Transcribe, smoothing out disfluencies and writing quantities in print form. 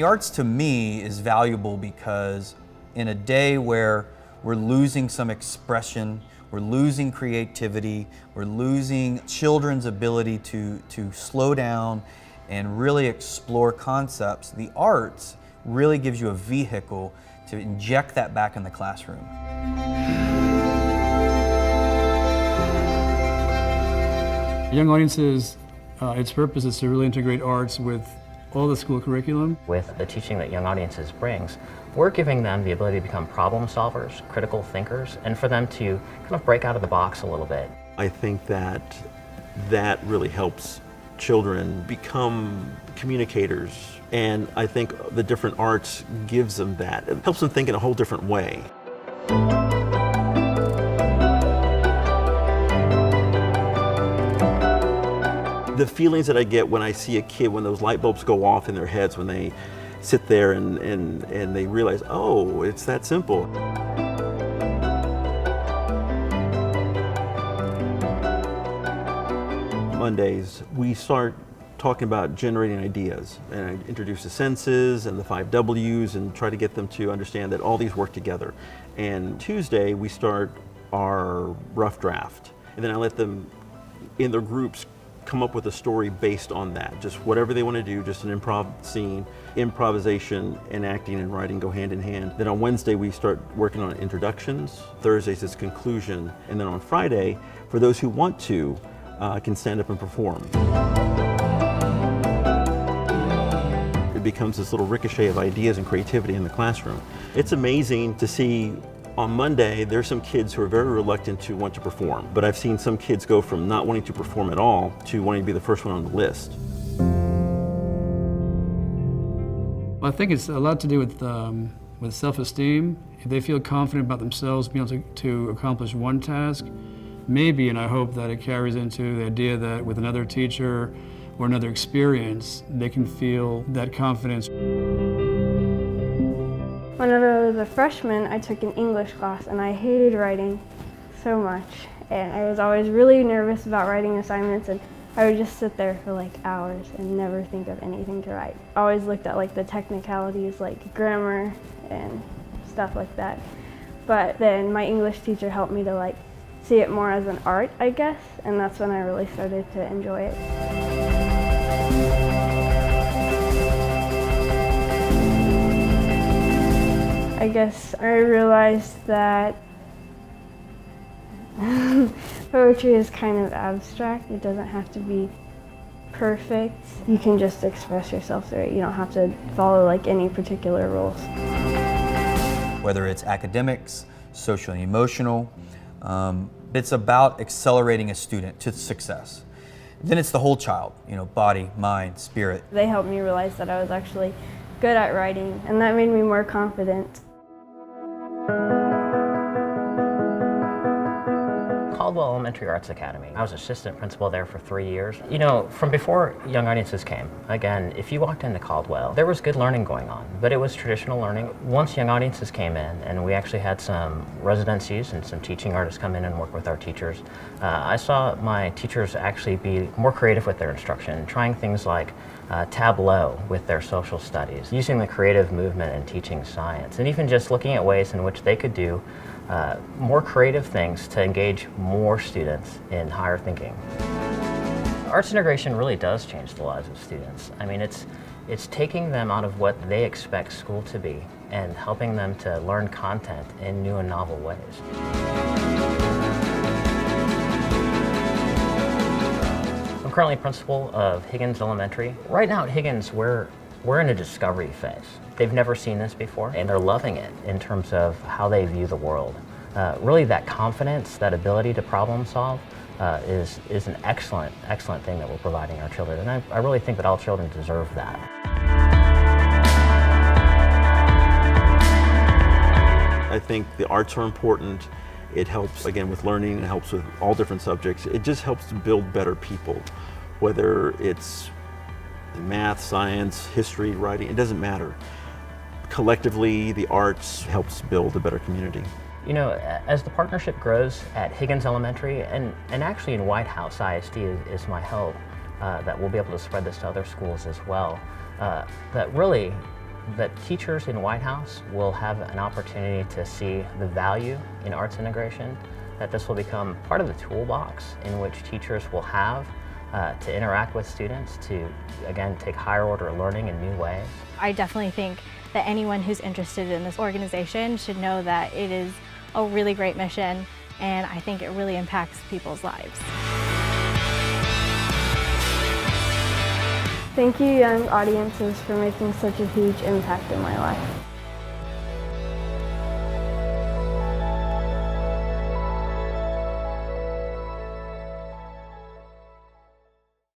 The arts to me is valuable because in a day where we're losing some expression, we're losing creativity, we're losing children's ability to slow down and really explore concepts, the arts really gives you a vehicle to inject that back in the classroom. Young Audiences, its purpose is to really integrate arts with all the school curriculum. With the teaching that Young Audiences brings, we're giving them the ability to become problem solvers, critical thinkers, and for them to kind of break out of the box a little bit. I think that really helps children become communicators, and I think the different arts gives them that. It helps them think in a whole different way. The feelings that I get when I see a kid, when those light bulbs go off in their heads, when they sit there and they realize, oh, it's that simple. Mondays, we start talking about generating ideas, and I introduce the senses and the 5 W's and try to get them to understand that all these work together. And Tuesday, we start our rough draft, and then I let them, in their groups, come up with a story based on that. Just whatever they want to do, just an improv scene. Improvisation and acting and writing go hand in hand. Then on Wednesday, we start working on introductions. Thursdays is conclusion. And then on Friday, for those who want to, can stand up and perform. It becomes this little ricochet of ideas and creativity in the classroom. It's amazing to see. On Monday, there's some kids who are very reluctant to want to perform, but I've seen some kids go from not wanting to perform at all to wanting to be the first one on the list. Well, I think it's a lot to do with self-esteem. If they feel confident about themselves being able to accomplish one task, maybe, and I hope that it carries into the idea that with another teacher or another experience, they can feel that confidence. Whenever I was a freshman, I took an English class and I hated writing so much. And I was always really nervous about writing assignments, and I would just sit there for like hours and never think of anything to write. I always looked at like the technicalities like grammar and stuff like that. But then my English teacher helped me to like see it more as an art, I guess, and that's when I really started to enjoy it. I guess I realized that poetry is kind of abstract. It doesn't have to be perfect. You can just express yourself through it. You don't have to follow like any particular rules. Whether it's academics, social and emotional, it's about accelerating a student to success. Then it's the whole child, body, mind, spirit. They helped me realize that I was actually good at writing, and that made me more confident. Caldwell Elementary Arts Academy. I was assistant principal there for 3 years. From before Young Audiences came, again, if you walked into Caldwell, there was good learning going on, but it was traditional learning. Once Young Audiences came in, and we actually had some residencies and some teaching artists come in and work with our teachers, I saw my teachers actually be more creative with their instruction, trying things like Tableau with their social studies, using the creative movement in teaching science, and even just looking at ways in which they could do more creative things to engage more students in higher thinking. Arts integration really does change the lives of students. I mean, it's taking them out of what they expect school to be and helping them to learn content in new and novel ways. I'm currently principal of Higgins Elementary. Right now at Higgins, we're in a discovery phase. They've never seen this before, and they're loving it in terms of how they view the world. Really, that confidence, that ability to problem solve is an excellent thing that we're providing our children, and I really think that all children deserve that. I think the arts are important. It helps, again, with learning. It helps with all different subjects. It just helps to build better people, whether it's math, science, history, writing, it doesn't matter. Collectively, the arts helps build a better community. As the partnership grows at Higgins Elementary, and actually in White House ISD is my hope that we'll be able to spread this to other schools as well, that really But teachers in White House will have an opportunity to see the value in arts integration, that this will become part of the toolbox in which teachers will have to interact with students to, again, take higher order learning in new ways. I definitely think that anyone who's interested in this organization should know that it is a really great mission, and I think it really impacts people's lives. Thank you, young audiences, for making such a huge impact in my life.